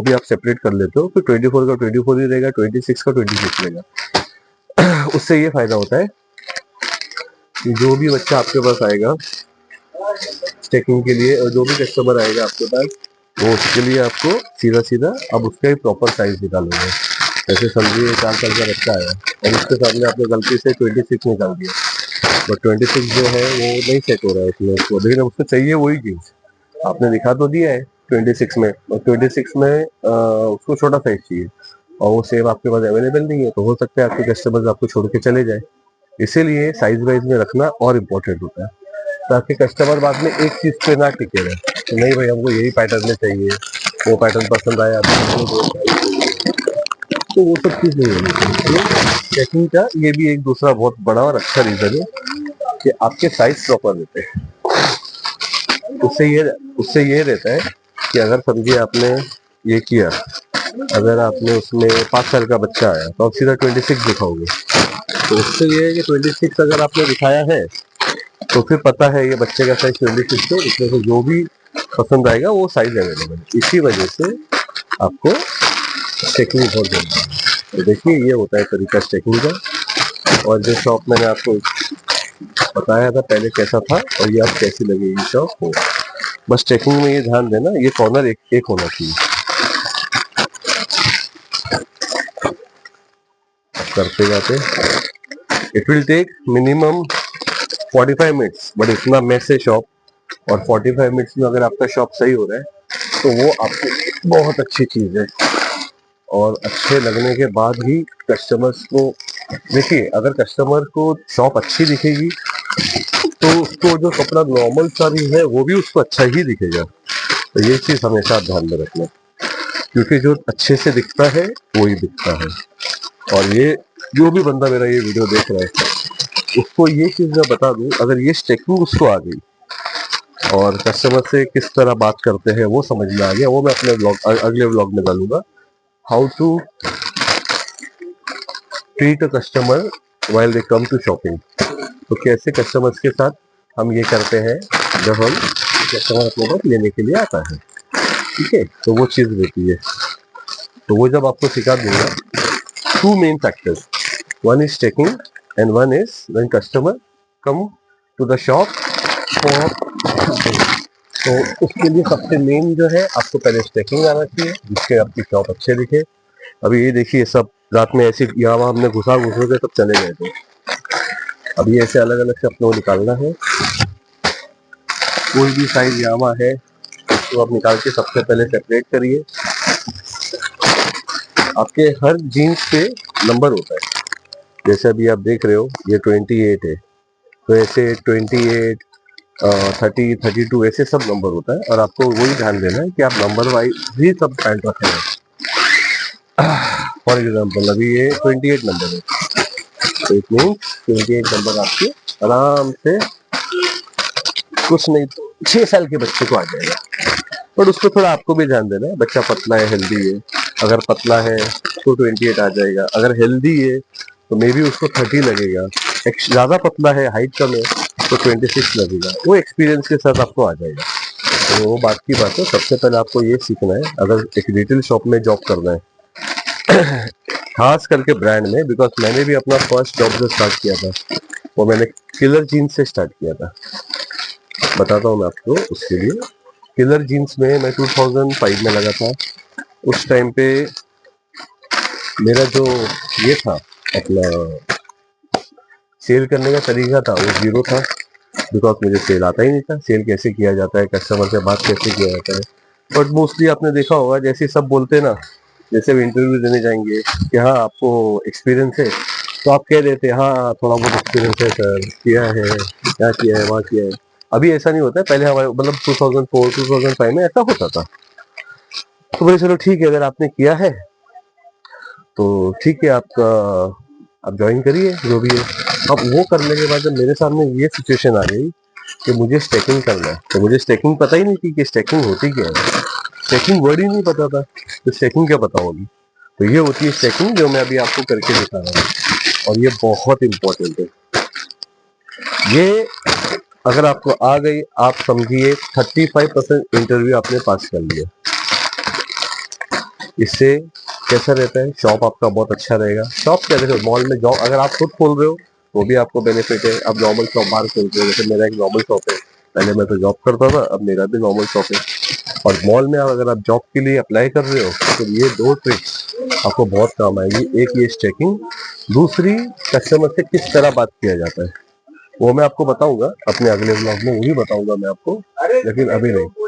भी आप सेपरेट कर लेते हो तो 24 का 24 ही रहेगा, 26 का 26 रहेगा। उससे ये फायदा होता है कि जो भी बच्चा आपके पास आएगा स्टेकिंग के लिए और जो भी कस्टमर आएगा आपके पास, वो उसके लिए आपको सीधा सीधा अब उसका ही प्रॉपर साइज निकालोगे। जैसे समझिए 4 साल का बच्चा आया और उसके सामने आपने गलती से 26 निकाल दिया, बट 26 जो है वो नहीं सेट हो रहा है उसमें उसको, लेकिन उसको चाहिए वही जीन्स आपने दिखा तो दिया है 26 में, और 26 में उसको छोटा साइज चाहिए और वो सेम आपके पास अवेलेबल नहीं है, तो हो सकता है आपके कस्टमर्स आपको छोड़ के चले जाए। इसीलिए साइज वाइज में रखना और इम्पोर्टेंट होता है, ताकि कस्टमर बाद में एक चीज पे ना टिके रहे तो नहीं भाई हमको यही पैटर्न में चाहिए, वो पैटर्न पसंद आया तो वो सब चीज नहीं होनी चाहिए। चेकिंग का ये भी एक दूसरा बहुत बड़ा और अच्छा रीजन है कि आपके साइज प्रॉपर रहते हैं। उससे ये रहता है कि अगर समझिए आपने ये किया, अगर आपने उसमें 5 साल का बच्चा आया तो आप सीधा 26 दिखाओगे, तो उससे ये है कि 26 अगर आपने दिखाया है तो फिर पता है ये बच्चे का साइज 26 है, इसमें से जो भी पसंद आएगा वो साइज अवेलेबल है। इसी वजह से आपको स्टेकिंग बहुत जरूरी है। तो देखिए ये होता है तरीका स्टेकिंग का, और जो शॉप मैंने आपको बताया था पहले कैसा था और ये आप कैसी लगेगी शॉप हो। बस स्टेकिंग में ये ध्यान देना, ये कॉर्नर एक होना चाहिए। करते जाते it will take minimum 45 minutes, but इतना मैस है शॉप, और 45 मिनट्स में अगर आपका शॉप सही हो रहा है तो वो आपकी बहुत अच्छी चीज है। और अच्छे लगने के बाद ही कस्टमर्स को, देखिए अगर कस्टमर को शॉप अच्छी दिखेगी तो उसको जो कपड़ा नॉर्मल सा भी है वो भी उसको अच्छा ही दिखेगा। तो ये चीज हमेशा ध्यान में रखना, क्योंकि जो अच्छे से दिखता है वो ही दिखता है। और ये जो भी बंदा मेरा ये वीडियो देख रहा है उसको ये चीज मैं बता दूं, अगर ये स्टेकिंग उसको आ गई और कस्टमर से किस तरह बात करते हैं वो समझ में आ गया, वो मैं अपने अगले व्लॉग में डालूंगा, how to treat a customer while they come to shopping. तो कैसे कस्टमर्स के साथ हम ये करते हैं जब हम कस्टमर अपने पास लेने के लिए आता है, ठीक है। तो वो चीज रहती है, तो वो जब आपको सिखा दूंगा। 2 main factors, one is checking and one is when customer come to the shop for shopping। तो उसके लिए सबसे मेन जो है आपको पहले स्टेकिंग आना चाहिए जिससे आपकी शॉप अच्छे दिखे। अभी ये देखिए सब रात में ऐसे यहाँ हमने घुसा के सब चले गए थे, अभी ऐसे अलग अलग से अपने निकालना है। कोई भी साइज यामा है उसको आप निकाल के सबसे पहले सेपरेट करिए। आपके हर जीन्स पे नंबर होता है, जैसे अभी आप देख रहे हो ये 28 है, तो ऐसे 28 30 32 ऐसे सब नंबर होता है, और आपको वही ध्यान देना है कि आप नंबर वाइज ही सब पैंट रखे हैं। फॉर एग्जाम्पल अभी ये 28 नंबर है, तो इट मीन्स 28 नंबर आपके आराम से कुछ नहीं तो 6 साल के बच्चे को आ जाएगा। बट उसको थोड़ा आपको भी ध्यान देना है, बच्चा पतला है हेल्दी है, अगर पतला है तो 28 आ जाएगा, अगर हेल्दी है तो मे बी उसको 30 लगेगा, ज्यादा पतला है हाइट कम है तो 26 लगेगा, वो एक्सपीरियंस के साथ आपको आ जाएगा। तो वो बात की बात है, सबसे पहले आपको ये सीखना है अगर एक रिटेल शॉप में जॉब करना है खास करके ब्रांड में, बिकॉज मैंने भी अपना फर्स्ट जॉब जो स्टार्ट किया था वो मैंने किलर जीन्स से स्टार्ट किया था। बताता हूँ मैं आपको उसके लिए। किलर जीन्स में मैं 2005 में लगा था। उस टाइम पे मेरा जो ये था अपना सेल करने का तरीका था वो जीरो था, बिकॉज मुझे सेल आता ही नहीं था, सेल कैसे किया जाता है, कस्टमर से बात कैसे किया जाता है। बट मोस्टली आपने देखा होगा जैसे सब बोलते हैं ना, जैसे भी इंटरव्यू देने जाएंगे कि हाँ आपको एक्सपीरियंस है, तो आप कह देते हैं हाँ थोड़ा बहुत एक्सपीरियंस है सर, किया है, क्या किया है, वहाँ किया है। अभी ऐसा नहीं होता है, पहले हमारे मतलब 2004 2005 में ऐसा होता था। तो बोले चलो ठीक है, अगर आपने किया है तो ठीक है आपका आप ज्वाइन करिए जो भी है। अब वो करने के बाद जब मेरे सामने ये सिचुएशन आ गई कि मुझे स्टेकिंग करना है, तो मुझे स्टेकिंग पता ही नहीं थी कि स्टेकिंग होती क्या है, स्टेकिंग वर्ड ही नहीं पता था, तो स्टेकिंग क्या पता होगी। तो ये होती है स्टेकिंग जो मैं अभी आपको करके दिखा रहा हूँ, और ये बहुत इंपॉर्टेंट है। ये अगर आपको आ गई, आप समझिए 35% इंटरव्यू आपने पास कर लिया। इससे कैसा रहता है, शॉप आपका बहुत अच्छा रहेगा। शॉप क्या, देखो मॉल में जॉब अगर आप खुद खोल रहे हो वो भी आपको बेनिफिट है। अब नॉर्मल शॉप बाहर खोल रहे हो, जैसे मेरा एक नॉर्मल शॉप है, पहले मैं तो जॉब करता था, अब मेरा भी नॉर्मल शॉप है। और मॉल में अगर आप जॉब के लिए अप्लाई कर रहे हो तो ये 2 ट्रिक्स आपको बहुत काम आएगी। एक ये चेकिंग, दूसरी कस्टमर से किस तरह बात किया जाता है, वो मैं आपको बताऊंगा अपने अगले ब्लॉग में, वो भी बताऊंगा मैं आपको, लेकिन अभी नहीं।